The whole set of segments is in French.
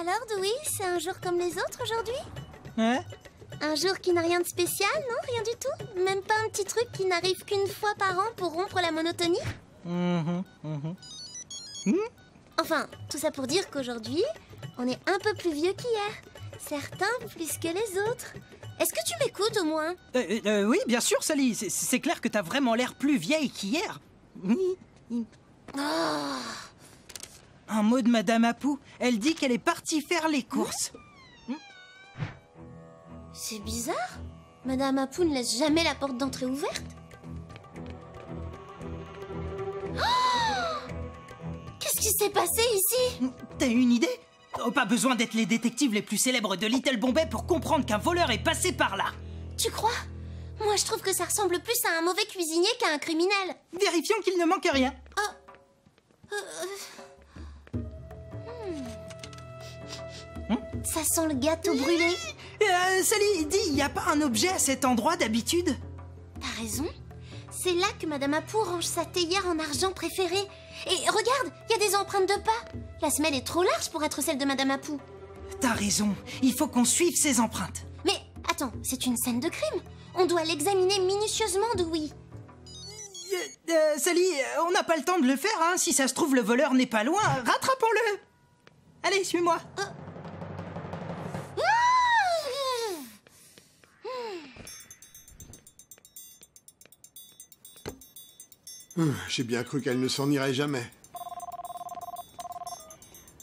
Alors, Dewey, c'est un jour comme les autres aujourd'hui? Hein? Un jour qui n'a rien de spécial, non? Rien du tout? Même pas un petit truc qui n'arrive qu'une fois par an pour rompre la monotonie? Enfin, tout ça pour dire qu'aujourd'hui, on est un peu plus vieux qu'hier. Certains plus que les autres. Est-ce que tu m'écoutes au moins? Oui, bien sûr, Sally. C'est clair que t'as vraiment l'air plus vieille qu'hier. Oh. Un mot de Madame Apu. Elle dit qu'elle est partie faire les courses. C'est bizarre. Madame Apu ne laisse jamais la porte d'entrée ouverte. Oh! Qu'est-ce qui s'est passé ici? T'as une idée? Oh, pas besoin d'être les détectives les plus célèbres de Little Bombay pour comprendre qu'un voleur est passé par là. Tu crois? Moi, je trouve que ça ressemble plus à un mauvais cuisinier qu'à un criminel. Vérifions qu'il ne manque rien. Ça sent le gâteau brûlé. Sally, dis, y a pas un objet à cet endroit d'habitude? T'as raison. C'est là que Madame Apu range sa théière en argent préférée. Et regarde, il y a des empreintes de pas. La semelle est trop large pour être celle de Madame Apu. T'as raison, il faut qu'on suive ces empreintes. Mais attends, c'est une scène de crime. On doit l'examiner minutieusement, Dewey. Sally, on n'a pas le temps de le faire, hein. Si ça se trouve, le voleur n'est pas loin. Rattrapons-le. Allez, suis-moi. J'ai bien cru qu'elle ne s'en irait jamais.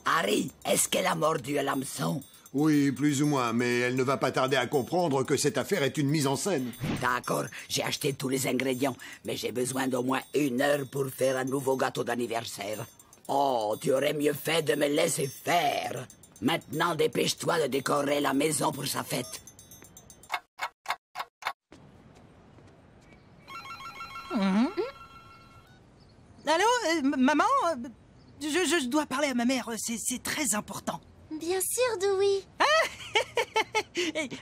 Harry, est-ce qu'elle a mordu à l'hameçon? Oui, plus ou moins, mais elle ne va pas tarder à comprendre que cette affaire est une mise en scène. D'accord, j'ai acheté tous les ingrédients, mais j'ai besoin d'au moins 1 heure pour faire un nouveau gâteau d'anniversaire. Oh, tu aurais mieux fait de me laisser faire. Maintenant, dépêche-toi de décorer la maison pour sa fête. Allô, maman? Je dois parler à ma mère, c'est très important. Bien sûr, Dewey.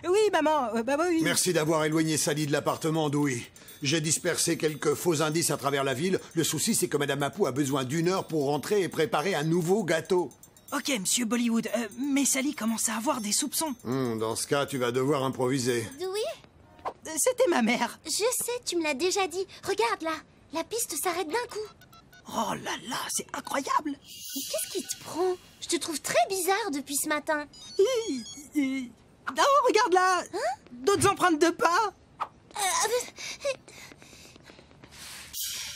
Oui, maman, bah oui. Merci d'avoir éloigné Sally de l'appartement, Dewey. J'ai dispersé quelques faux indices à travers la ville. Le souci, c'est que Madame Apu a besoin d'1 heure pour rentrer et préparer un nouveau gâteau. Ok, monsieur Bollywood, mais Sally commence à avoir des soupçons. Dans ce cas, tu vas devoir improviser. Dewey? C'était ma mère. Je sais, tu me l'as déjà dit. Regarde là, la piste s'arrête d'un coup. Oh là là, c'est incroyable. Mais qu'est-ce qui te prend? Je te trouve très bizarre depuis ce matin. Oh, regarde là. D'autres empreintes de pas.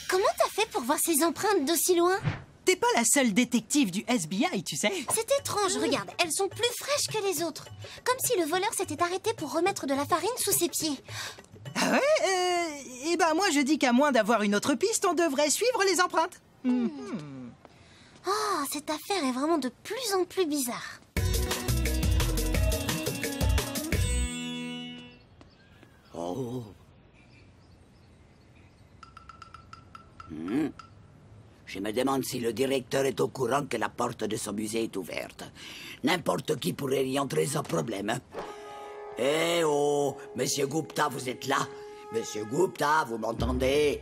Comment t'as fait pour voir ces empreintes d'aussi loin? T'es pas la seule détective du FBI, tu sais. C'est étrange, regarde, elles sont plus fraîches que les autres. Comme si le voleur s'était arrêté pour remettre de la farine sous ses pieds. Ah ouais? Eh ben moi je dis qu'à moins d'avoir une autre piste, on devrait suivre les empreintes. Oh, cette affaire est vraiment de plus en plus bizarre. Oh. Je me demande si le directeur est au courant que la porte de son musée est ouverte. N'importe qui pourrait y entrer sans problème. Eh oh, Monsieur Gupta, vous êtes là? Monsieur Gupta, vous m'entendez?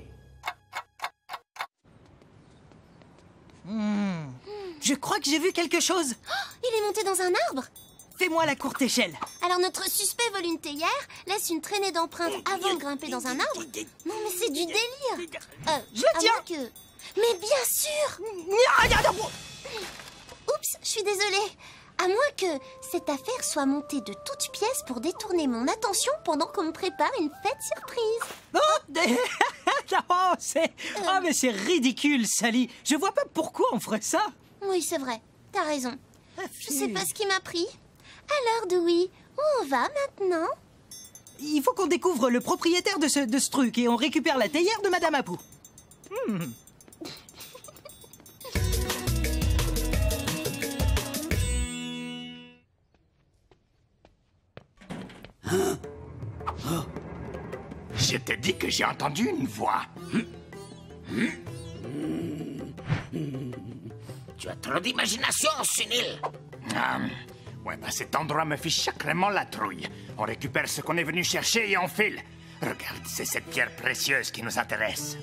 Je crois que j'ai vu quelque chose. Oh, il est monté dans un arbre. Fais-moi la courte échelle. Alors notre suspect vole une théière, laisse une traînée d'empreintes avant de grimper dans un arbre. Non mais c'est du délire. Je le tiens. Que... Mais bien sûr. Oups, je suis désolée. À moins que cette affaire soit montée de toutes pièces pour détourner mon attention pendant qu'on me prépare une fête surprise. Oh, mais c'est ridicule, Sally. Je vois pas pourquoi on ferait ça. Oui, c'est vrai. T'as raison. Je sais pas ce qui m'a pris. Alors, Dewey, où on va maintenant? Il faut qu'on découvre le propriétaire de ce truc et on récupère la théière de Madame Apu. Je te dis que j'ai entendu une voix. Tu as trop d'imagination, Sunil. Ouais, bah cet endroit me fiche sacrément la trouille. On récupère ce qu'on est venu chercher et on file. Regarde, c'est cette pierre précieuse qui nous intéresse.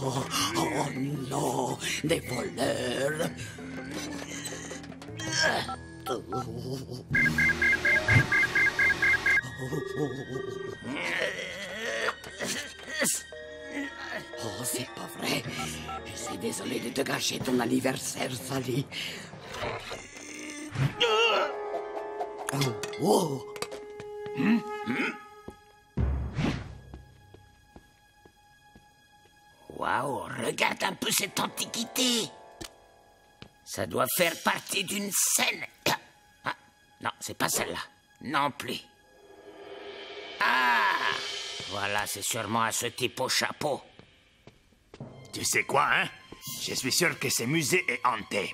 Oh non, des voleurs. Oh, c'est pas vrai. Je suis désolé de te gâcher ton anniversaire, Sally. Oh. Waouh, regarde un peu cette antiquité. Ça doit faire partie d'une scène. Ah, non, c'est pas celle-là. Non plus. Ah, voilà, c'est sûrement à ce type au chapeau. Tu sais quoi, hein? Je suis sûr que ce musée est hanté.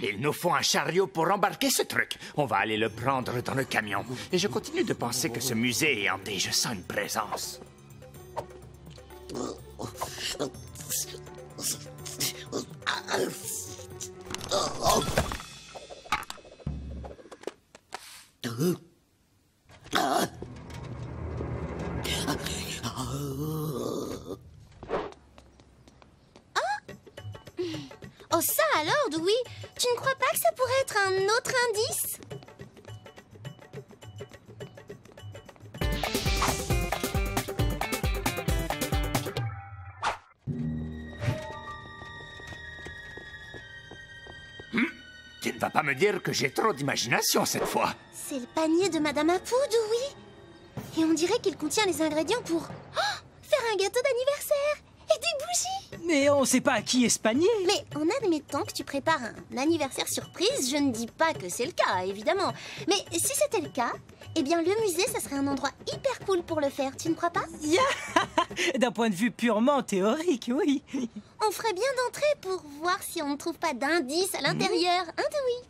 Il nous faut un chariot pour embarquer ce truc. On va aller le prendre dans le camion. Et je continue de penser que ce musée est hanté. Je sens une présence. Oh, ça alors, Dewey? Tu ne crois pas que ça pourrait être un autre indice? Tu ne vas pas me dire que j'ai trop d'imagination cette fois. C'est le panier de Madame Apu, Dewey. Et on dirait qu'il contient les ingrédients pour faire un gâteau d'anniversaire et des bougies. Mais on sait pas à qui est ce panier. Mais en admettant que tu prépares un anniversaire surprise, je ne dis pas que c'est le cas, évidemment. Mais si c'était le cas, eh bien le musée, ça serait un endroit hyper cool pour le faire, tu ne crois pas? D'un point de vue purement théorique, oui. On ferait bien d'entrer pour voir si on ne trouve pas d'indice à l'intérieur, hein, Dewey?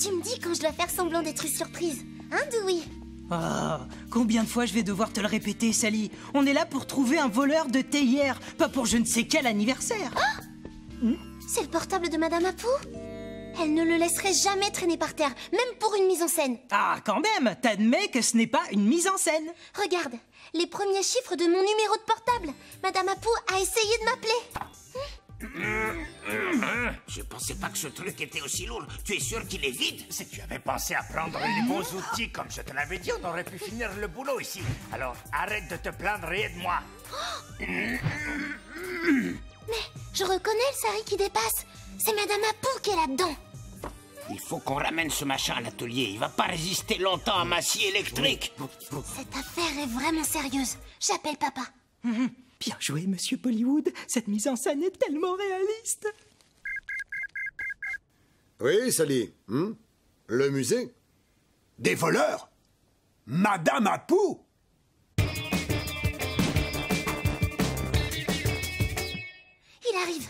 Tu me dis quand je dois faire semblant d'être surprise, hein, Dewey? Oh, combien de fois je vais devoir te le répéter, Sally? On est là pour trouver un voleur de théière, pas pour je ne sais quel anniversaire. C'est le portable de Madame Apu. Elle ne le laisserait jamais traîner par terre, même pour une mise en scène. Ah, quand même, t'admets que ce n'est pas une mise en scène. Regarde, les premiers chiffres de mon numéro de portable. Madame Apu a essayé de m'appeler. Je pensais pas que ce truc était aussi lourd. Tu es sûr qu'il est vide? Si tu avais pensé à prendre les bons outils comme je te l'avais dit, on aurait pu finir le boulot ici. Alors arrête de te plaindre et aide-moi. Mais je reconnais le sari qui dépasse. C'est Madame Apu qui est là-dedans. Il faut qu'on ramène ce machin à l'atelier. Il va pas résister longtemps à ma scie électrique. Cette affaire est vraiment sérieuse. J'appelle papa. Bien joué, monsieur Bollywood. Cette mise en scène est tellement réaliste. Oui, Sally. Le musée? Des voleurs? Madame Apu? Il arrive.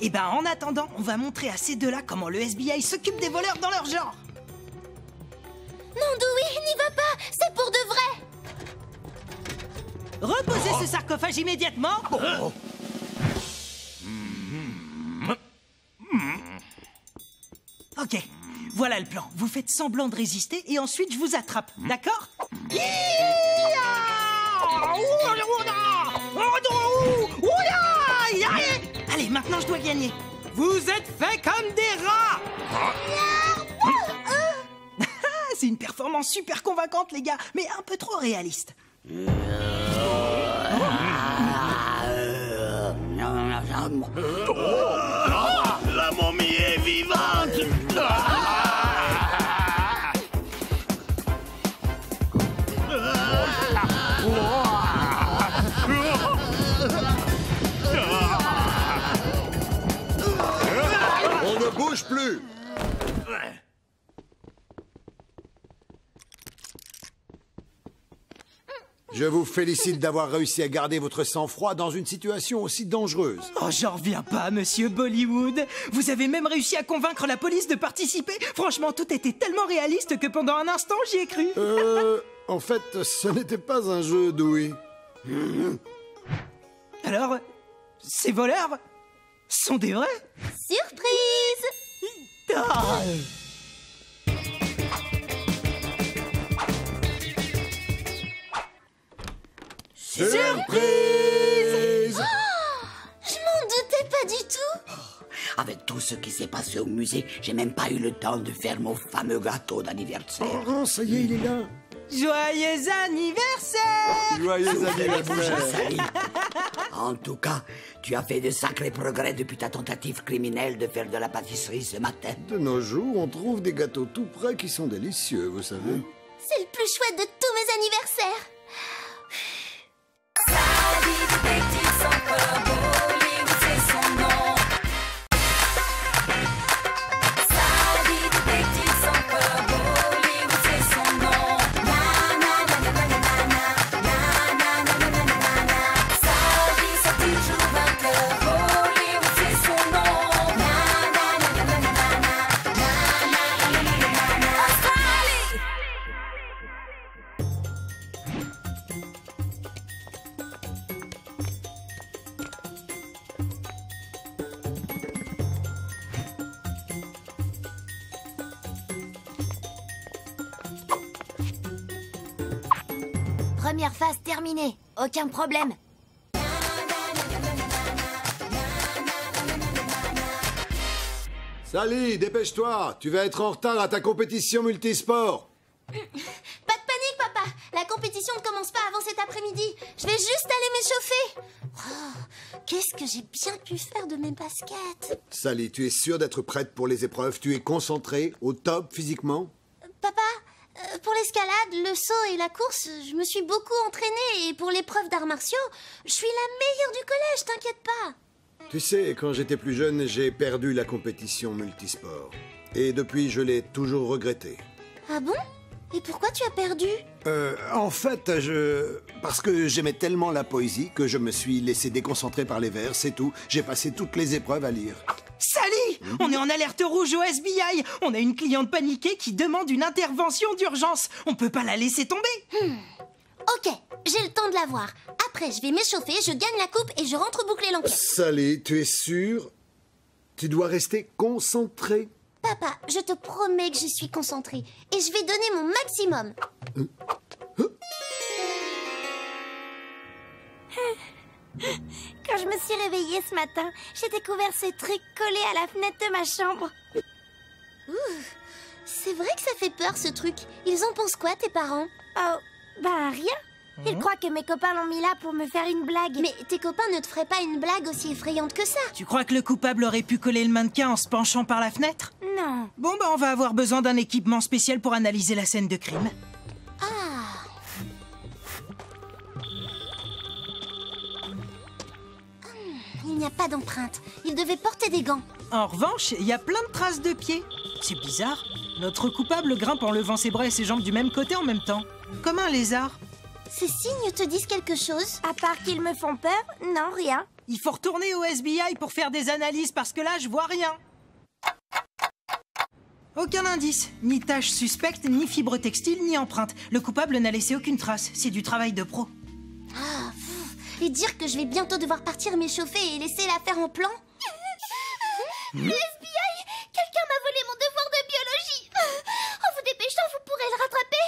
Eh ben, en attendant, on va montrer à ces deux-là comment le FBI s'occupe des voleurs dans leur genre. Non, Dewey, n'y va pas. C'est pour de vrai. Reposez ce sarcophage immédiatement. Ok, voilà le plan. Vous faites semblant de résister et ensuite je vous attrape, d'accord? Allez, maintenant je dois gagner. Vous êtes faits comme des rats. C'est une performance super convaincante, les gars, mais un peu trop réaliste. La momie est vivante. On ne bouge plus. Je vous félicite d'avoir réussi à garder votre sang-froid dans une situation aussi dangereuse. Oh, j'en reviens pas, monsieur Bollywood. Vous avez même réussi à convaincre la police de participer. Franchement, tout était tellement réaliste que pendant un instant, j'y ai cru. En fait, ce n'était pas un jeu, Dewey. Alors, ces voleurs sont des vrais? Surprise. Ah. Surprise! Je m'en doutais pas du tout. Avec tout ce qui s'est passé au musée, j'ai même pas eu le temps de faire mon fameux gâteau d'anniversaire. Oh, ça y est, il est là. Joyeux anniversaire! Joyeux anniversaire. Sally. En tout cas, tu as fait de sacrés progrès depuis ta tentative criminelle de faire de la pâtisserie ce matin. De nos jours, on trouve des gâteaux tout prêts qui sont délicieux, vous savez. C'est le plus chouette de tous mes anniversaires. Première phase terminée. Aucun problème. Sally, dépêche-toi. Tu vas être en retard à ta compétition multisport. Pas de panique, papa. La compétition ne commence pas avant cet après-midi. Je vais juste aller m'échauffer. Oh, qu'est-ce que j'ai bien pu faire de mes baskets. Sally, tu es sûre d'être prête pour les épreuves? Tu es concentrée, au top physiquement? Papa, pour l'escalade, le saut et la course, je me suis beaucoup entraînée. Et pour l'épreuve d'arts martiaux, je suis la meilleure du collège, t'inquiète pas. Tu sais, quand j'étais plus jeune, j'ai perdu la compétition multisport. Et depuis, je l'ai toujours regretté. Ah bon? Et pourquoi tu as perdu? En fait, parce que j'aimais tellement la poésie que je me suis laissé déconcentrer par les vers, c'est tout. J'ai passé toutes les épreuves à lire. Sally, on est en alerte rouge au SBI. On a une cliente paniquée qui demande une intervention d'urgence. On peut pas la laisser tomber. Ok, j'ai le temps de la voir. Après, je vais m'échauffer, je gagne la coupe et je rentre boucler l'enquête. Sally, tu es sûre? Tu dois rester concentrée. Papa, je te promets que je suis concentrée et je vais donner mon maximum. Quand je me suis réveillée ce matin, j'ai découvert ces trucs collés à la fenêtre de ma chambre. C'est vrai que ça fait peur ce truc. Ils en pensent quoi, tes parents? Oh, bah rien. Ils croient que mes copains l'ont mis là pour me faire une blague. Mais tes copains ne te feraient pas une blague aussi effrayante que ça. Tu crois que le coupable aurait pu coller le mannequin en se penchant par la fenêtre? Non. Bon, bah on va avoir besoin d'un équipement spécial pour analyser la scène de crime. Il n'y a pas d'empreinte. Ils devaient porter des gants. En revanche, il y a plein de traces de pieds. C'est bizarre. Notre coupable grimpe en levant ses bras et ses jambes du même côté en même temps. Comme un lézard. Ces signes te disent quelque chose? À part qu'ils me font peur, non, rien. Il faut retourner au SBI pour faire des analyses parce que là, je vois rien. Aucun indice. Ni tache suspecte, ni fibre textile, ni empreinte. Le coupable n'a laissé aucune trace. C'est du travail de pro. Et dire que je vais bientôt devoir partir m'échauffer et laisser l'affaire en plan? Le FBI! Quelqu'un m'a volé mon devoir de biologie! En vous dépêchant, vous pourrez le rattraper!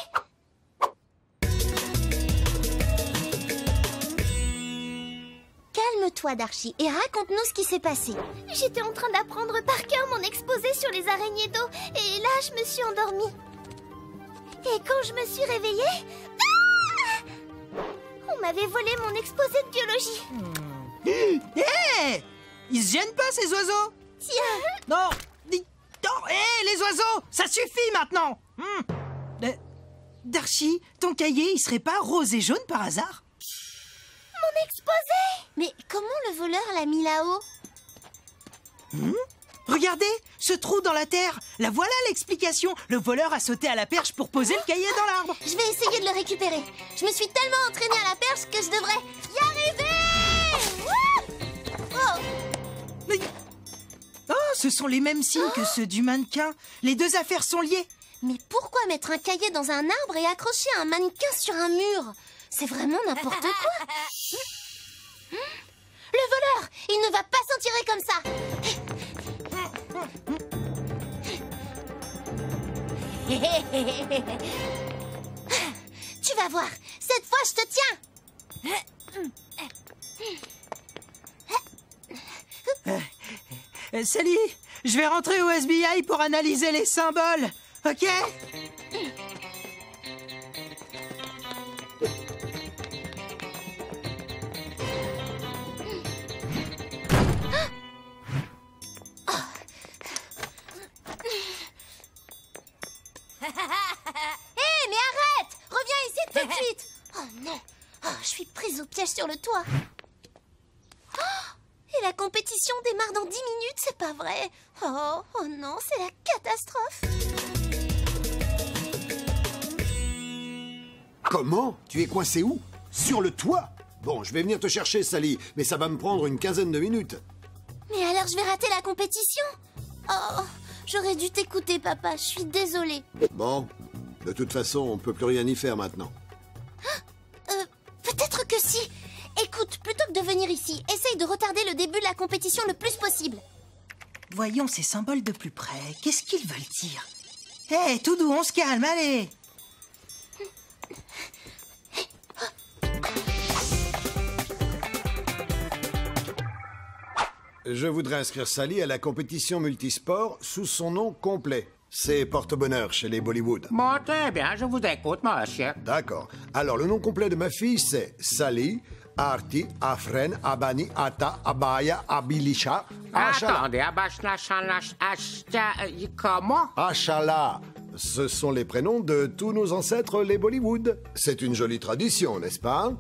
Calme-toi, Darcy, et raconte-nous ce qui s'est passé. J'étais en train d'apprendre par cœur mon exposé sur les araignées d'eau, et là, je me suis endormie. Et quand je me suis réveillée... on m'avait volé mon exposé de biologie. Hé! Ils se gênent pas, ces oiseaux? Tiens! Non! Non! Hé, les oiseaux! Ça suffit maintenant! Darcy, ton cahier, il serait pas rose et jaune par hasard? Mon exposé! Mais comment le voleur l'a mis là-haut? Regardez, ce trou dans la terre. La voilà l'explication. Le voleur a sauté à la perche pour poser le cahier dans l'arbre. Je vais essayer de le récupérer. Je me suis tellement entraînée à la perche que je devrais y arriver. Mais... Oh, ce sont les mêmes signes que ceux du mannequin. Les deux affaires sont liées. Mais pourquoi mettre un cahier dans un arbre et accrocher un mannequin sur un mur? C'est vraiment n'importe quoi. Le voleur, il ne va pas s'en tirer comme ça. Tu vas voir, cette fois je te tiens. Sally, je vais rentrer au SBI pour analyser les symboles, ok? Hé, mais arrête! Reviens ici tout de suite! Oh non! Oh, je suis prise au piège sur le toit. Et la compétition démarre dans 10 minutes, c'est pas vrai? Oh non, c'est la catastrophe! Comment? Tu es coincé où? Sur le toit? Bon, je vais venir te chercher, Sally, mais ça va me prendre une quinzaine de minutes. Mais alors je vais rater la compétition? Oh, j'aurais dû t'écouter, papa, je suis désolée. Bon, de toute façon, on peut plus rien y faire maintenant. Peut-être que si. Écoute, plutôt que de venir ici, essaye de retarder le début de la compétition le plus possible. Voyons ces symboles de plus près. Qu'est-ce qu'ils veulent dire? Hé, tout doux, on se calme, allez! Je voudrais inscrire Sally à la compétition multisport sous son nom complet. C'est porte-bonheur chez les Bollywood. Bon, très bien, je vous écoute, monsieur. D'accord. Alors, le nom complet de ma fille, c'est Sally Arti Afren Abani Ata Abaya Abilisha Ashala. Attendez, comment? Ashala. Ce sont les prénoms de tous nos ancêtres, les Bollywood. C'est une jolie tradition, n'est-ce pas?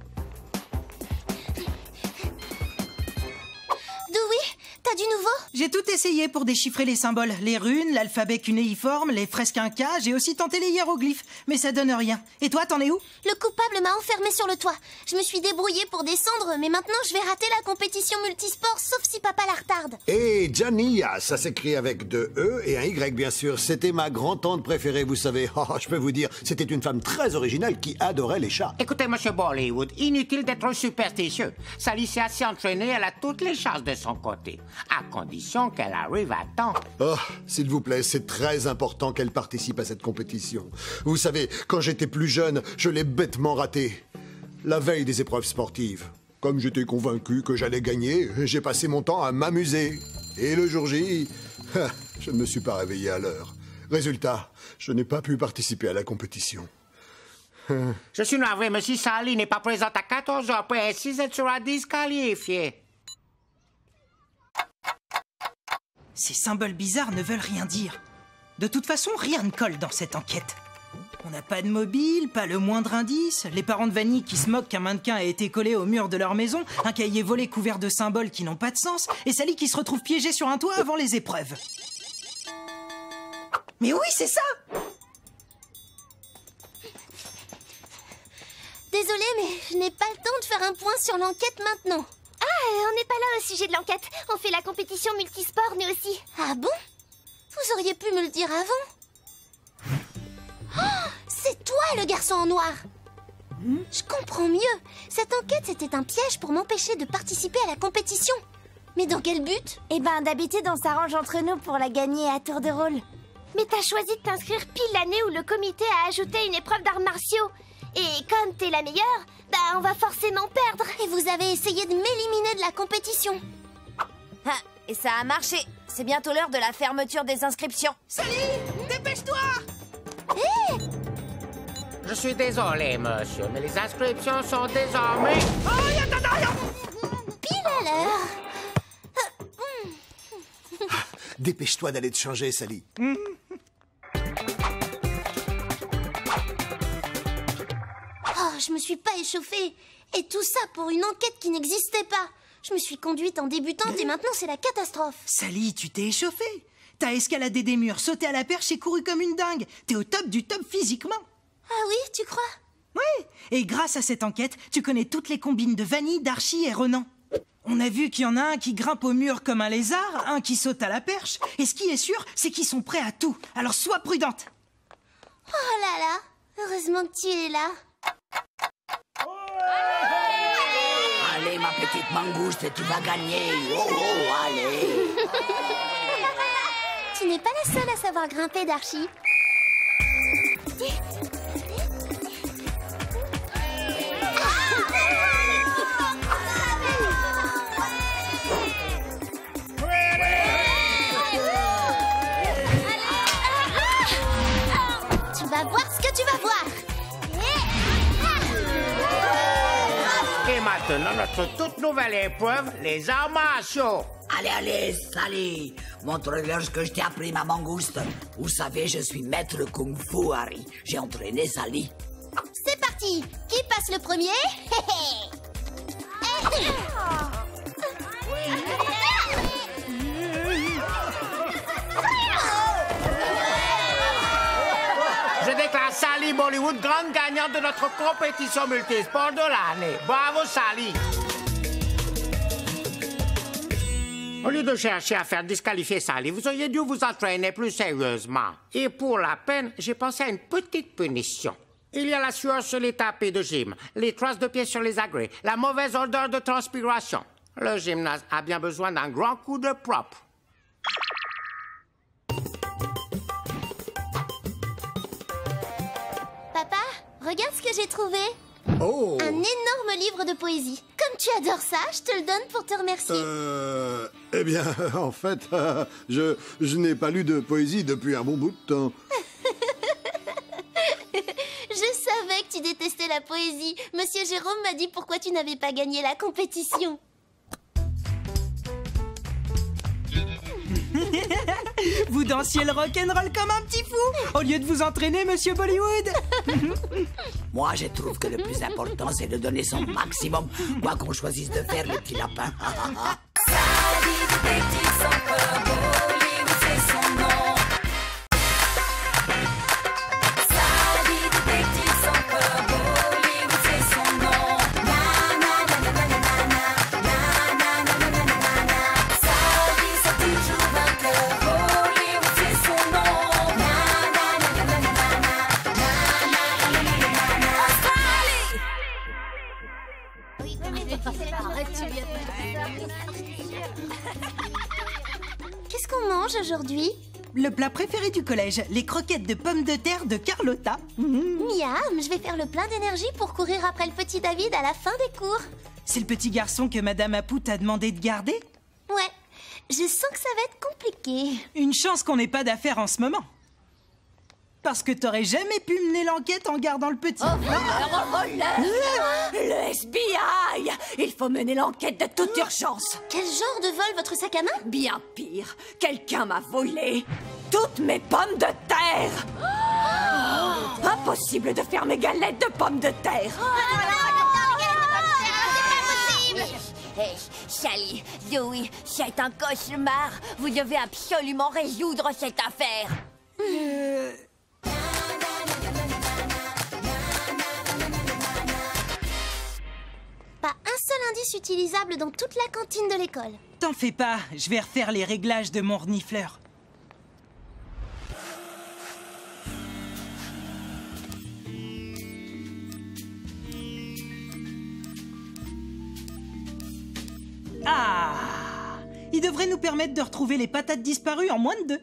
Dewey, t'as du nouveau? J'ai tout essayé pour déchiffrer les symboles. Les runes, l'alphabet cunéiforme, les fresques incas. J'ai aussi tenté les hiéroglyphes, mais ça donne rien. Et toi, t'en es où? Le coupable m'a enfermé sur le toit. Je me suis débrouillée pour descendre, mais maintenant je vais rater la compétition multisport, sauf si papa la retarde. Et Jania, ça s'écrit avec 2 E et un Y, bien sûr. C'était ma grand-tante préférée, vous savez. Oh, je peux vous dire, c'était une femme très originale qui adorait les chats. Écoutez, monsieur Bollywood, inutile d'être superstitieux. Sally s'est assez entraînée, elle a toutes les chances de son côté. À condition qu'elle arrive à temps. Oh, s'il vous plaît, c'est très important qu'elle participe à cette compétition. Vous savez, quand j'étais plus jeune, je l'ai bêtement ratée. La veille des épreuves sportives. Comme j'étais convaincu que j'allais gagner, j'ai passé mon temps à m'amuser. Et le jour J, je ne me suis pas réveillé à l'heure. Résultat, je n'ai pas pu participer à la compétition. Je suis navré, mais si Sally n'est pas présente à 14h précises, elle sera disqualifiée. Ces symboles bizarres ne veulent rien dire. De toute façon, rien ne colle dans cette enquête. On n'a pas de mobile, pas le moindre indice. Les parents de Vanny qui se moquent qu'un mannequin a été collé au mur de leur maison, un cahier volé couvert de symboles qui n'ont pas de sens, et Sally qui se retrouve piégée sur un toit avant les épreuves. Mais oui, c'est ça! Désolée, mais je n'ai pas le temps de faire un point sur l'enquête maintenant. Ah, on n'est pas là au sujet de l'enquête. On fait la compétition multisport, nous aussi. Ah bon? Vous auriez pu me le dire avant. Oh, c'est toi le garçon en noir. Je comprends mieux. Cette enquête, c'était un piège pour m'empêcher de participer à la compétition. Mais dans quel but? Eh ben, d'habitude, on s'arrange entre nous pour la gagner à tour de rôle. Mais t'as choisi de t'inscrire pile l'année où le comité a ajouté une épreuve d'arts martiaux. Et comme t'es la meilleure, bah on va forcément perdre. Et vous avez essayé de m'éliminer de la compétition. Ah, et ça a marché. C'est bientôt l'heure de la fermeture des inscriptions. Sally, dépêche-toi! Je suis désolé, monsieur, mais les inscriptions sont désormais... Pile à l'heure. Dépêche-toi d'aller te changer, Sally. Oh, je me suis pas échauffée. Et tout ça pour une enquête qui n'existait pas. Je me suis conduite en débutante et maintenant c'est la catastrophe. Sally, tu t'es échauffée. T'as escaladé des murs, sauté à la perche et couru comme une dingue. T'es au top du top physiquement. Ah oui, tu crois? Oui, et grâce à cette enquête, tu connais toutes les combines de Vanny, d'Archie et Renan. On a vu qu'il y en a un qui grimpe au mur comme un lézard, un qui saute à la perche, et ce qui est sûr, c'est qu'ils sont prêts à tout. Alors sois prudente. Oh là là, heureusement que tu es là. Allez, ma petite mangouste, tu vas gagner. Oh, oh, allez. Tu n'es pas la seule à savoir grimper, Darcy. Tu vas voir ce que tu vas voir. Et maintenant, notre toute nouvelle épreuve, les arts martiaux. Allez, allez, Sally. Montre-leur ce que je t'ai appris, ma mangouste. Vous savez, je suis maître Kung Fu, Harry. J'ai entraîné Sally. C'est parti. Qui passe le premier? Je déclare Sally Bollywood grande gagnante de notre compétition multisport de l'année. Bravo, Sally. Au lieu de chercher à faire disqualifier Sally, vous auriez dû vous entraîner plus sérieusement. Et pour la peine, j'ai pensé à une petite punition. Il y a la sueur sur les tapis de gym, les traces de pieds sur les agrès, la mauvaise odeur de transpiration. Le gymnase a bien besoin d'un grand coup de propre. Papa, regarde ce que j'ai trouvé. Oh! Un énorme livre de poésie. Comme tu adores ça, je te le donne pour te remercier. Eh bien, en fait, je n'ai pas lu de poésie depuis un bon bout de temps. Je savais que tu détestais la poésie. Monsieur Jérôme m'a dit pourquoi tu n'avais pas gagné la compétition. Vous dansiez le rock'n'roll comme un petit fou, au lieu de vous entraîner, monsieur Bollywood. Moi, je trouve que le plus important, c'est de donner son maximum, quoi qu'on choisisse de faire, le petit lapin. Qu'est-ce qu'on mange aujourd'hui? Le plat préféré du collège, les croquettes de pommes de terre de Carlotta. Miam, je vais faire le plein d'énergie pour courir après le petit David à la fin des cours. C'est le petit garçon que Madame Apou t'a demandé de garder? Ouais, je sens que ça va être compliqué. Une chance qu'on n'ait pas d'affaires en ce moment. Parce que t'aurais jamais pu mener l'enquête en gardant le petit. Le FBI! Il faut mener l'enquête de toute urgence. Quel genre de vol votre sac à main? Bien pire, quelqu'un m'a volé toutes mes pommes de terre. Impossible de faire mes galettes de pommes de terre. Hey, Sally, Zoé, c'est un cauchemar. Vous devez absolument résoudre cette affaire. Pas un seul indice utilisable dans toute la cantine de l'école. T'en fais pas, je vais refaire les réglages de mon renifleur. Ah! Il devrait nous permettre de retrouver les patates disparues en moins de 2.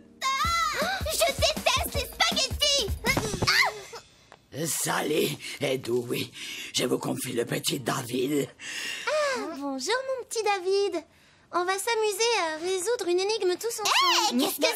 Je déteste les spaghettis! Sally et Dewey, je vous confie le petit David. Bonjour mon petit David. On va s'amuser à résoudre une énigme tous ensemble. Qu'est-ce que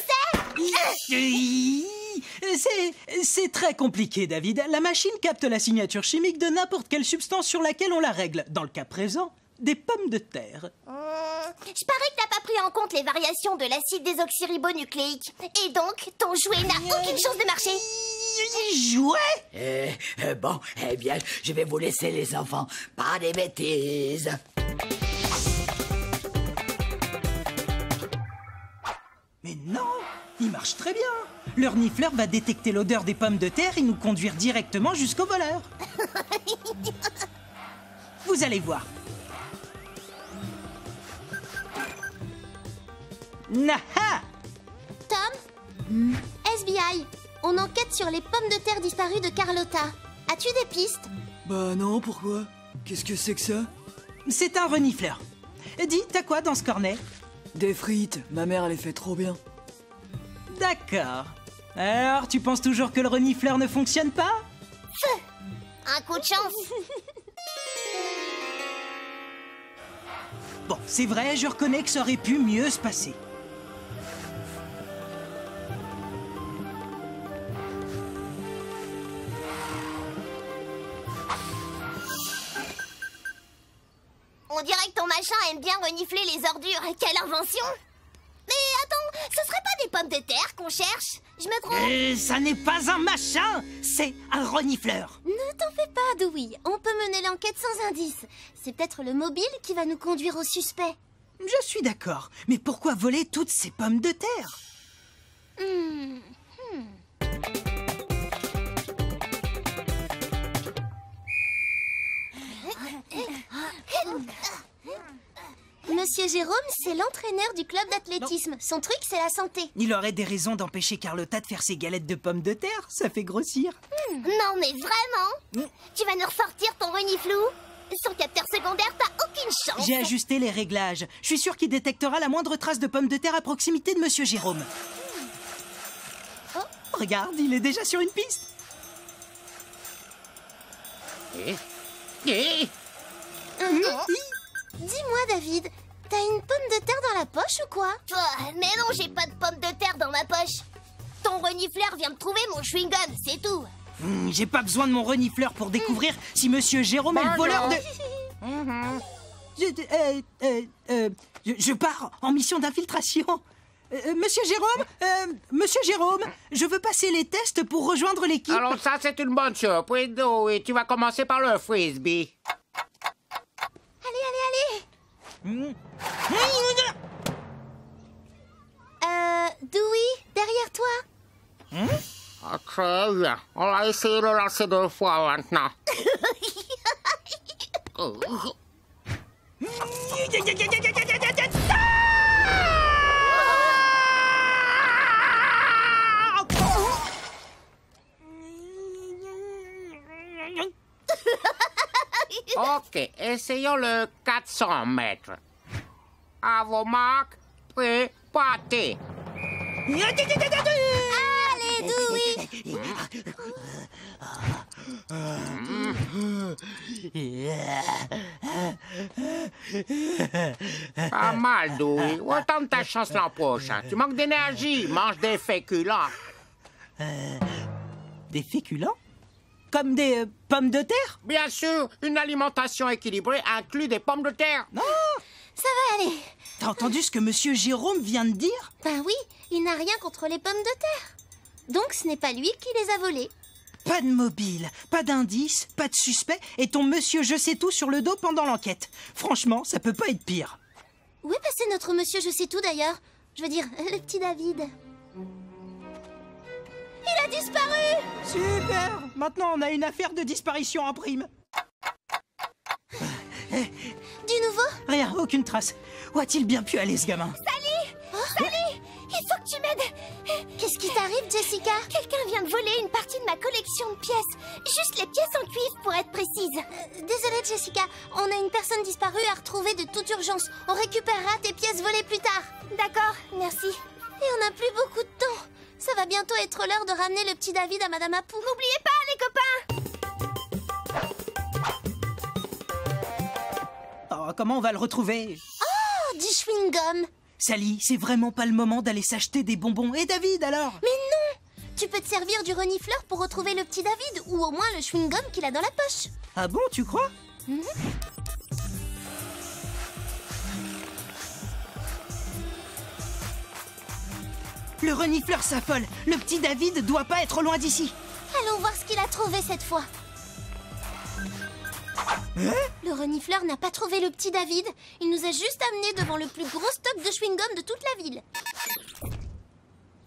c'est? C'est très compliqué, David. La machine capte la signature chimique de n'importe quelle substance sur laquelle on la règle. Dans le cas présent, des pommes de terre. Je parie que t'as pas pris en compte les variations de l'acide désoxyribonucléique. Et donc, ton jouet n'a aucune chance de marcher. Jouet? Bon, eh bien, je vais vous laisser les enfants. Pas des bêtises. Mais non, il marche très bien. Le renifleur va détecter l'odeur des pommes de terre et nous conduire directement jusqu'au voleur. Vous allez voir. Naha! Tom? SBI, on enquête sur les pommes de terre disparues de Carlotta. As-tu des pistes? Bah non, pourquoi? Qu'est-ce que c'est que ça? C'est un renifleur. Dis, t'as quoi dans ce cornet? Des frites, ma mère elle les fait trop bien. D'accord. Alors, tu penses toujours que le renifleur ne fonctionne pas? Un coup de chance. Bon, c'est vrai, je reconnais que ça aurait pu mieux se passer. On dirait que ton machin aime bien renifler les ordures. Quelle invention! Mais attends, ce serait pas des pommes de terre qu'on cherche? Je me trompe? Ça n'est pas un machin, c'est un renifleur. Ne t'en fais pas, Dewey. On peut mener l'enquête sans indice. C'est peut-être le mobile qui va nous conduire au suspect. Je suis d'accord, mais pourquoi voler toutes ces pommes de terre? Monsieur Jérôme, c'est l'entraîneur du club d'athlétisme. Son truc, c'est la santé. Il aurait des raisons d'empêcher Carlotta de faire ses galettes de pommes de terre, ça fait grossir. Non mais vraiment? Tu vas nous ressortir ton reniflou? Sans capteur secondaire, t'as aucune chance. J'ai ajusté les réglages. Je suis sûr qu'il détectera la moindre trace de pommes de terre à proximité de Monsieur Jérôme. Oh, regarde, il est déjà sur une piste. Dis-moi, David, t'as une pomme de terre dans la poche ou quoi? Mais non, j'ai pas de pommes de terre dans ma poche. Ton renifleur vient de trouver mon chewing-gum, c'est tout. J'ai pas besoin de mon renifleur pour découvrir si Monsieur Jérôme est le voleur de... Je pars en mission d'infiltration. Monsieur Jérôme, je veux passer les tests pour rejoindre l'équipe. Alors ça, c'est une bonne surprise, et tu vas commencer par le frisbee. Allez. Dewey, derrière toi. Très bien. On va essayer de lancer 2 fois maintenant. Ok, essayons le 400 mètres. À vos marques, prêts, partez. Allez, Dewey. Pas mal, Dewey. Autant de ta chance l'an prochain. Tu manques d'énergie. Mange des féculents. Des féculents? Comme des pommes de terre? Bien sûr, une alimentation équilibrée inclut des pommes de terre. Non! Ça va aller. T'as entendu ce que Monsieur Jérôme vient de dire? Ben oui, il n'a rien contre les pommes de terre. Donc ce n'est pas lui qui les a volées. Pas de mobile, pas d'indice, pas de suspect, et ton monsieur je sais tout sur le dos pendant l'enquête. Franchement, ça peut pas être pire. Où est passé notre monsieur je sais tout d'ailleurs? Je veux dire, le petit David. Il a disparu! Super! Maintenant, on a une affaire de disparition en prime. Du nouveau? Rien, aucune trace. Où a-t-il bien pu aller, ce gamin? Sally! Sally! Il faut que tu m'aides! Qu'est-ce qui t'arrive, Jessica? Quelqu'un vient de voler une partie de ma collection de pièces. Juste les pièces en cuivre, pour être précise. Désolée, Jessica. On a une personne disparue à retrouver de toute urgence. On récupérera tes pièces volées plus tard. D'accord, merci. Et on n'a plus beaucoup de temps. Ça va bientôt être l'heure de ramener le petit David à Madame Apu. N'oubliez pas, les copains! Oh, comment on va le retrouver? Oh, du chewing-gum! Sally, c'est vraiment pas le moment d'aller s'acheter des bonbons. Et David, alors? Mais non! Tu peux te servir du renifleur pour retrouver le petit David, ou au moins le chewing-gum qu'il a dans la poche. Ah bon, tu crois? Le renifleur s'affole. Le petit David doit pas être loin d'ici. Allons voir ce qu'il a trouvé cette fois. Le renifleur n'a pas trouvé le petit David. Il nous a juste amenés devant le plus gros stock de chewing-gum de toute la ville.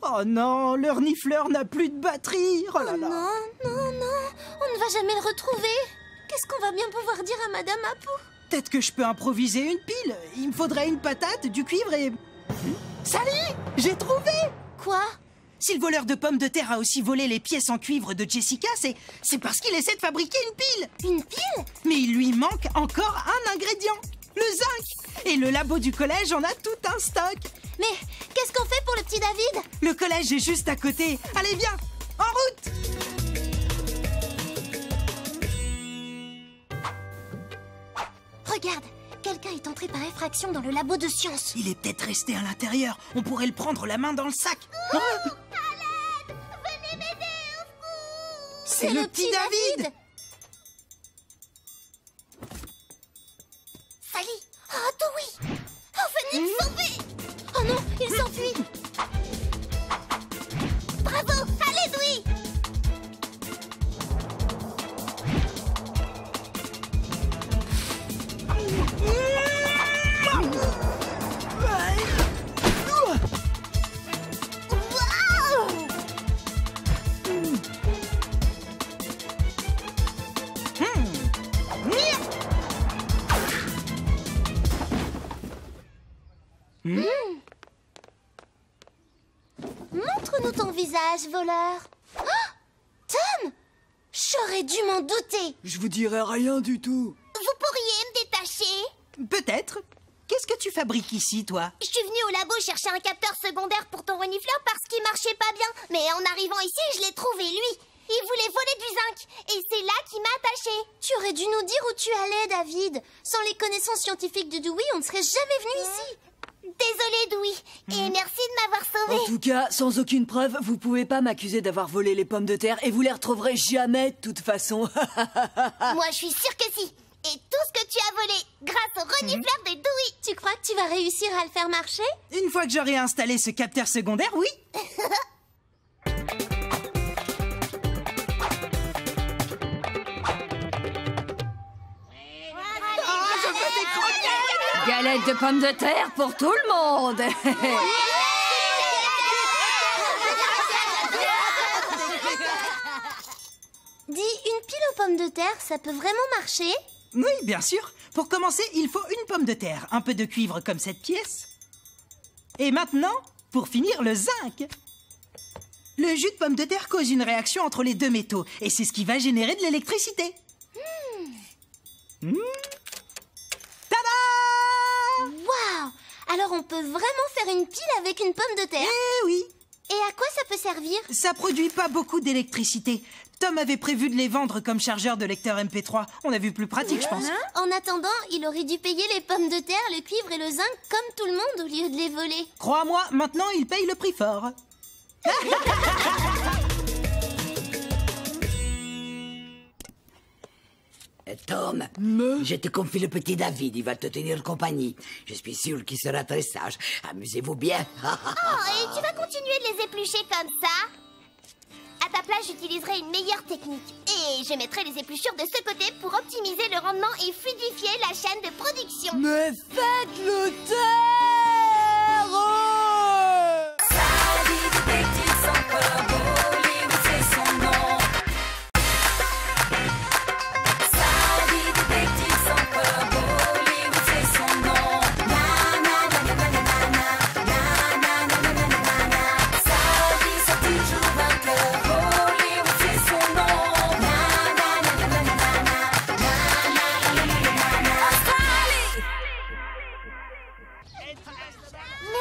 Oh non, le renifleur n'a plus de batterie. Oh là là. Non, on ne va jamais le retrouver. Qu'est-ce qu'on va bien pouvoir dire à Madame Apu? Peut-être que je peux improviser une pile. Il me faudrait une patate, du cuivre et... Sally, j'ai trouvé! Quoi? Si le voleur de pommes de terre a aussi volé les pièces en cuivre de Jessica, c'est parce qu'il essaie de fabriquer une pile. Une pile? Mais il lui manque encore un ingrédient. Le zinc! Et le labo du collège en a tout un stock. Mais qu'est-ce qu'on fait pour le petit David? Le collège est juste à côté. Allez, viens! En route! Regarde, quelqu'un est entré par effraction dans le labo de sciences. Il est peut-être resté à l'intérieur. On pourrait le prendre la main dans le sac. À l'aide! Venez m'aider, au secours! C'est le petit David! Sally! Oh, Dewey! Oh, venez me sauver! Oh non, il s'enfuit! Bravo! Allez, Dewey! Montre-nous ton visage, voleur. Oh, Tom! J'aurais dû m'en douter. Je vous dirai rien du tout. Vous pourriez me détacher? Peut-être. Qu'est-ce que tu fabriques ici, toi? Je suis venue au labo chercher un capteur secondaire pour ton renifleur parce qu'il marchait pas bien. Mais en arrivant ici, je l'ai trouvé, lui. Il voulait voler du zinc. Et c'est là qu'il m'a attachée. Tu aurais dû nous dire où tu allais, David. Sans les connaissances scientifiques de Dewey, on ne serait jamais venu ici. Désolée, Dewey. Et merci de m'avoir sauvée. En tout cas, sans aucune preuve, vous pouvez pas m'accuser d'avoir volé les pommes de terre et vous les retrouverez jamais de toute façon. Moi, je suis sûre que si. Et tout ce que tu as volé grâce au renifleur de Dewey. Tu crois que tu vas réussir à le faire marcher? Une fois que j'aurai installé ce capteur secondaire, oui. Galette de pommes de terre pour tout le monde. Dis, une pile aux pommes de terre, ça peut vraiment marcher? Oui, bien sûr. Pour commencer, il faut une pomme de terre, un peu de cuivre comme cette pièce. Et maintenant, pour finir, le zinc. Le jus de pomme de terre cause une réaction entre les deux métaux, et c'est ce qui va générer de l'électricité. Tada! Waouh! Alors on peut vraiment faire une pile avec une pomme de terre? Eh oui! Et à quoi ça peut servir? Ça produit pas beaucoup d'électricité. Tom avait prévu de les vendre comme chargeur de lecteur MP3. On a vu plus pratique, je pense. En attendant, il aurait dû payer les pommes de terre, le cuivre et le zinc comme tout le monde au lieu de les voler. Crois-moi, maintenant il paye le prix fort. Tom, je te confie le petit David, il va te tenir compagnie. Je suis sûr qu'il sera très sage. Amusez-vous bien. Oh, et tu vas continuer de les éplucher comme ça? À ta place, j'utiliserai une meilleure technique. Et je mettrai les épluchures de ce côté pour optimiser le rendement et fluidifier la chaîne de production. Mais faites-le taire!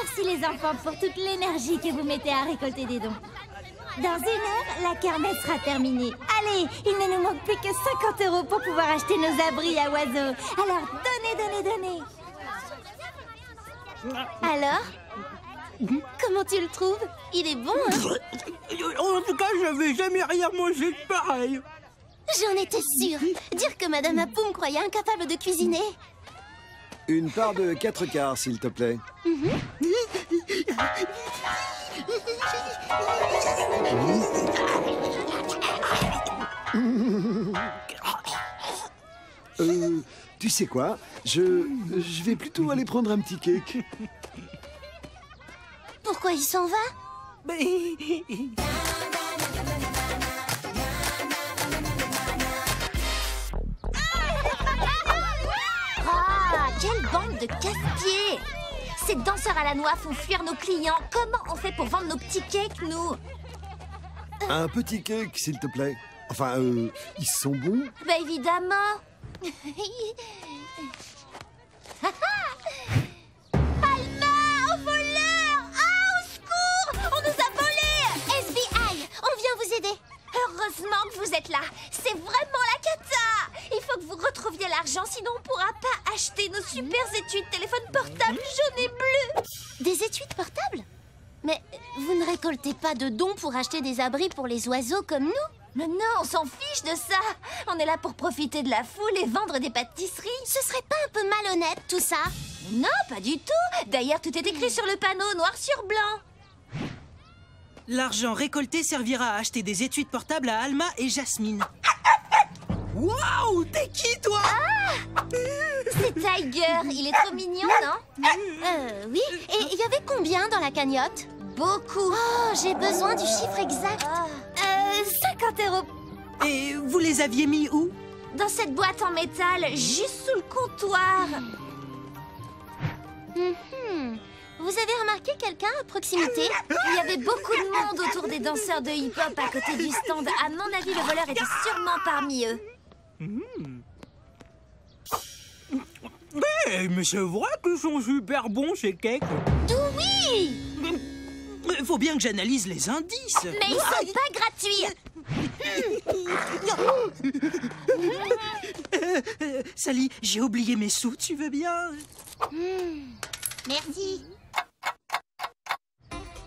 Merci les enfants pour toute l'énergie que vous mettez à récolter des dons. Dans 1 heure, la kermesse sera terminée. Allez, il ne nous manque plus que 50 € pour pouvoir acheter nos abris à oiseaux. Alors, donnez. Alors? Comment tu le trouves? Il est bon, hein? En tout cas, j'avais jamais rien mangé de pareil. J'en étais sûre. Dire que Madame Apou me croyait incapable de cuisiner. Une part de 4 quarts, s'il te plaît. Tu sais quoi? Je vais plutôt aller prendre un petit cake. Pourquoi il s'en va? Ah, quelle bande de casse-pieds! Ces danseurs à la noix font fuir nos clients. Comment on fait pour vendre nos petits cakes, nous? Un petit cake, s'il te plaît. Enfin, ils sont bons. Bah évidemment. super étui de téléphone portable jaune et bleu. Des étuis portables? Mais vous ne récoltez pas de dons pour acheter des abris pour les oiseaux comme nous? Mais non, on s'en fiche de ça. On est là pour profiter de la foule et vendre des pâtisseries. Ce serait pas un peu malhonnête tout ça? Non, pas du tout. D'ailleurs, tout est écrit sur le panneau, noir sur blanc. L'argent récolté servira à acheter des étuis portables à Alma et Jasmine. Waouh, t'es qui, toi? C'est Tiger, il est trop mignon, non? Oui. Et il y avait combien dans la cagnotte? Beaucoup. Oh, j'ai besoin du chiffre exact. 50 euros. Et vous les aviez mis où? Dans cette boîte en métal, juste sous le comptoir. Vous avez remarqué quelqu'un à proximité? Il y avait beaucoup de monde autour des danseurs de hip-hop à côté du stand. À mon avis, le voleur était sûrement parmi eux. Mais c'est vrai qu'ils sont super bons, ces cakes. Oui! Faut bien que j'analyse les indices. Mais ils sont pas gratuits. Sally, j'ai oublié mes sous, tu veux bien? Merci.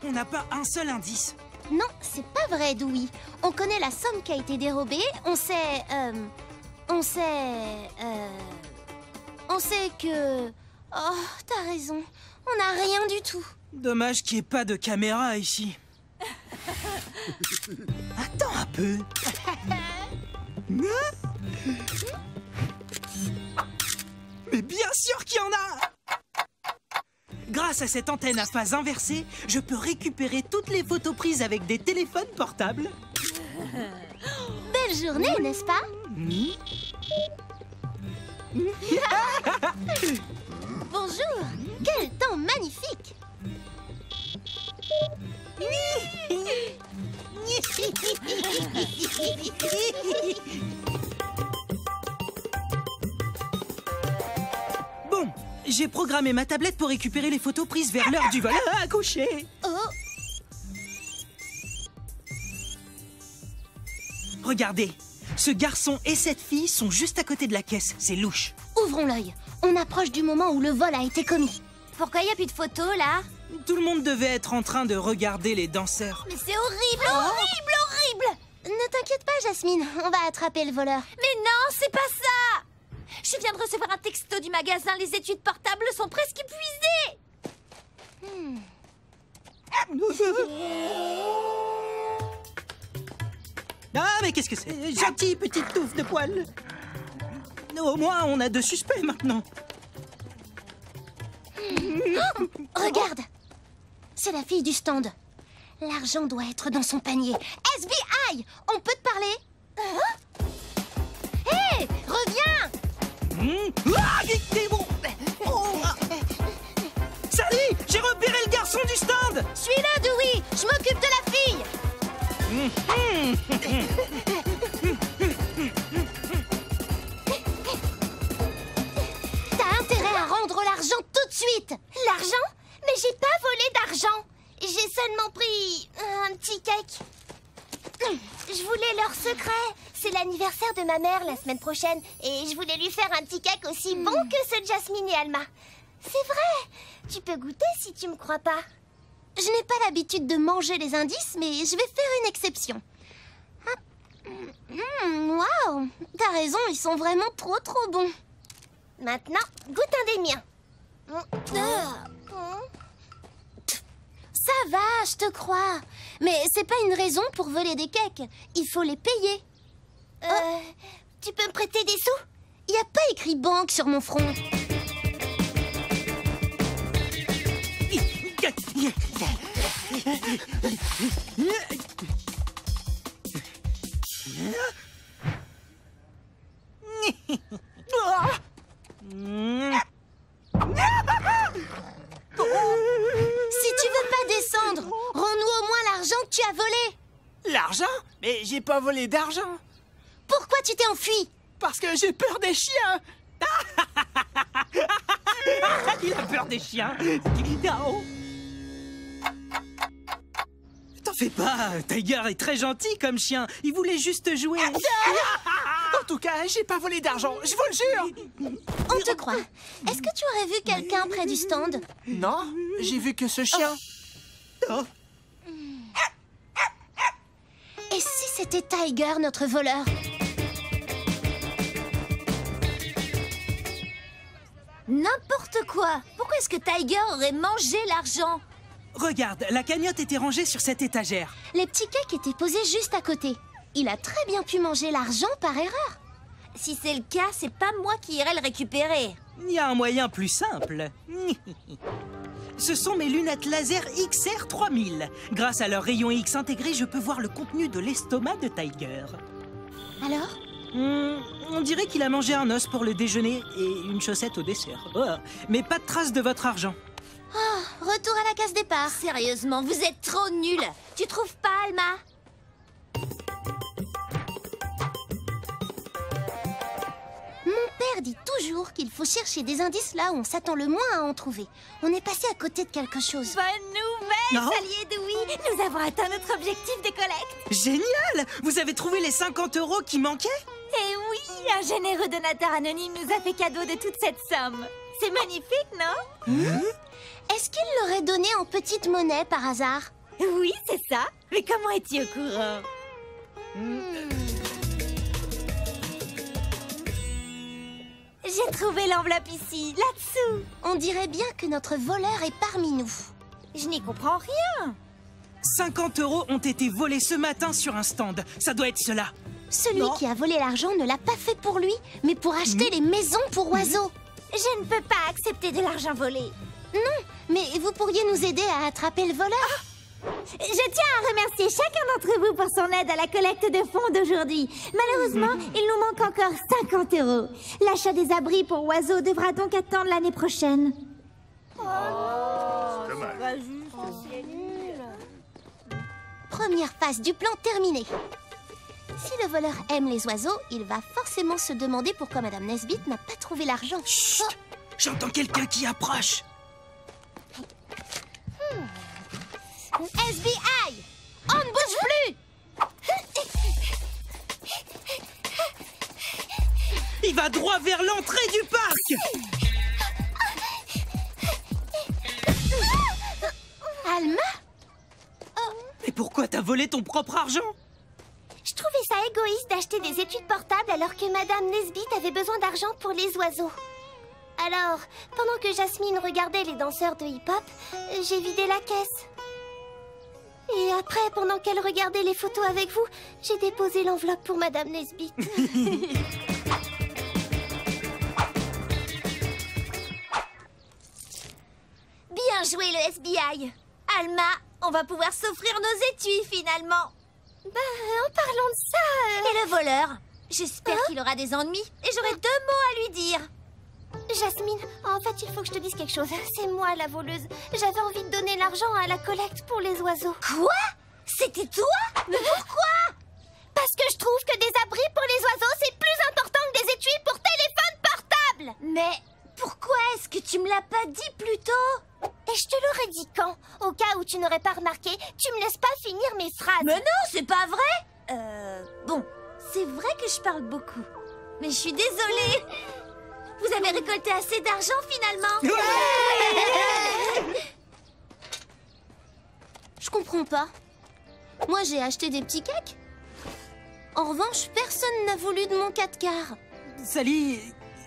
On n'a pas un seul indice. Non, c'est pas vrai, Dewey. On connaît la somme qui a été dérobée. On sait que... Oh, t'as raison. On n'a rien du tout. Dommage qu'il n'y ait pas de caméra ici. Attends un peu. Mais bien sûr qu'il y en a! Grâce à cette antenne à phase inversée, je peux récupérer toutes les photos prises avec des téléphones portables. Belle journée, n'est-ce pas? Bonjour! Quel temps magnifique! Bon, j'ai programmé ma tablette pour récupérer les photos prises vers l'heure du vol à coucher. Oh! Regardez, ce garçon et cette fille sont juste à côté de la caisse. C'est louche. Ouvrons l'œil. On approche du moment où le vol a été commis. Pourquoi il n'y a plus de photos, là? Tout le monde devait être en train de regarder les danseurs. Mais c'est horrible, horrible. Ne t'inquiète pas, Jasmine. On va attraper le voleur. Mais non, c'est pas ça. Je viens de recevoir un texto du magasin. Les études portables sont presque épuisées. Ah, mais qu'est-ce que c'est? Gentille petite touffe de poils. Au moins, on a 2 suspects maintenant. Regarde! C'est la fille du stand. L'argent doit être dans son panier. SBI! On peut te parler? Hé! Reviens! Ah, t'es bon. Sally, j'ai repéré le garçon du stand. Suis-le, Dewey! Je m'occupe de la fille! T'as intérêt à rendre l'argent tout de suite! L'argent? Mais j'ai pas volé d'argent. J'ai seulement pris un petit cake. Je voulais leur secret. C'est l'anniversaire de ma mère la semaine prochaine et je voulais lui faire un petit cake aussi bon que ceux de Jasmine et Alma. C'est vrai. Tu peux goûter si tu me crois pas. Je n'ai pas l'habitude de manger les indices, mais je vais faire une exception. Waouh! T'as raison, ils sont vraiment trop bons. Maintenant, goûte un des miens. Ça va, je te crois. Mais c'est pas une raison pour voler des cakes. Il faut les payer. Tu peux me prêter des sous? Il n'y a pas écrit banque sur mon front. Si tu veux pas descendre, rends-nous au moins l'argent que tu as volé. L'argent? Mais j'ai pas volé d'argent. Pourquoi tu t'es enfui? Parce que j'ai peur des chiens. Il a peur des chiens. T'en fais pas, Tiger est très gentil comme chien. Il voulait juste jouer. En tout cas, j'ai pas volé d'argent, je vous le jure. On te croit. Est-ce que tu aurais vu quelqu'un près du stand? Non, j'ai vu que ce chien... Oh. Et si c'était Tiger, notre voleur? N'importe quoi. Pourquoi est-ce que Tiger aurait mangé l'argent? Regarde, la cagnotte était rangée sur cette étagère. Les petits cakes étaient posés juste à côté. Il a très bien pu manger l'argent par erreur. Si c'est le cas, c'est pas moi qui irai le récupérer. Il y a un moyen plus simple. Ce sont mes lunettes laser XR 3000. Grâce à leur rayon X intégré, je peux voir le contenu de l'estomac de Tiger. Alors? On dirait qu'il a mangé un os pour le déjeuner et une chaussette au dessert. Oh, mais pas de trace de votre argent. Oh, retour à la case départ. Sérieusement, vous êtes trop nuls. Tu trouves pas, Alma? Mon père dit toujours qu'il faut chercher des indices là où on s'attend le moins à en trouver. On est passé à côté de quelque chose. Bonne nouvelle, Sally et Dewey. Nous avons atteint notre objectif de collecte. Génial! Vous avez trouvé les 50 € qui manquaient? Eh oui, un généreux donateur anonyme nous a fait cadeau de toute cette somme. C'est magnifique, non? Est-ce qu'il l'aurait donné en petite monnaie par hasard? Oui, c'est ça. Mais comment es-tu au courant? J'ai trouvé l'enveloppe ici, là-dessous. On dirait bien que notre voleur est parmi nous. Je n'y comprends rien. 50 € ont été volés ce matin sur un stand. Ça doit être cela. Celui qui a volé l'argent ne l'a pas fait pour lui, mais pour acheter les maisons pour oiseaux. Je ne peux pas accepter de l'argent volé. Non, mais vous pourriez nous aider à attraper le voleur. Je tiens à remercier chacun d'entre vous pour son aide à la collecte de fonds d'aujourd'hui. Malheureusement, il nous manque encore 50 €. L'achat des abris pour oiseaux devra donc attendre l'année prochaine. Première phase du plan terminée. Si le voleur aime les oiseaux, il va forcément se demander pourquoi Madame Nesbitt n'a pas trouvé l'argent. Chut! J'entends quelqu'un qui approche. SBI! On ne bouge plus! Il va droit vers l'entrée du parc! Alma? Et pourquoi t'as volé ton propre argent? Je trouvais ça égoïste d'acheter des études portables alors que Madame Nesbitt avait besoin d'argent pour les oiseaux. Alors, pendant que Jasmine regardait les danseurs de hip-hop, j'ai vidé la caisse. Et après, pendant qu'elle regardait les photos avec vous, j'ai déposé l'enveloppe pour Madame Nesbitt. Bien joué, le FBI. Alma, on va pouvoir s'offrir nos étuis, finalement. En parlant de ça... Et le voleur? J'espère qu'il aura des ennuis et j'aurai 2 mots à lui dire. Jasmine, en fait, il faut que je te dise quelque chose. C'est moi, la voleuse. J'avais envie de donner l'argent à la collecte pour les oiseaux. Quoi? C'était toi? Mais pourquoi? Parce que je trouve que des abris pour les oiseaux, c'est plus important que des étuis pour téléphone portable. Mais pourquoi est-ce que tu me l'as pas dit plus tôt? Et je te l'aurais dit quand? Au cas où tu n'aurais pas remarqué, tu me laisses pas finir mes phrases. Mais non, c'est pas vrai. Bon, c'est vrai que je parle beaucoup. Mais je suis désolée. Vous avez récolté assez d'argent finalement? Je comprends pas. Moi, j'ai acheté des petits cakes. En revanche, personne n'a voulu de mon 4 quarts. Sally,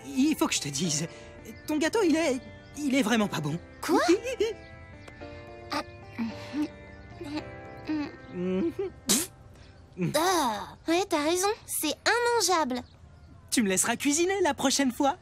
il faut que je te dise. Ton gâteau, il est vraiment pas bon. Quoi? Ouais, t'as raison. C'est immangeable. Tu me laisseras cuisiner la prochaine fois.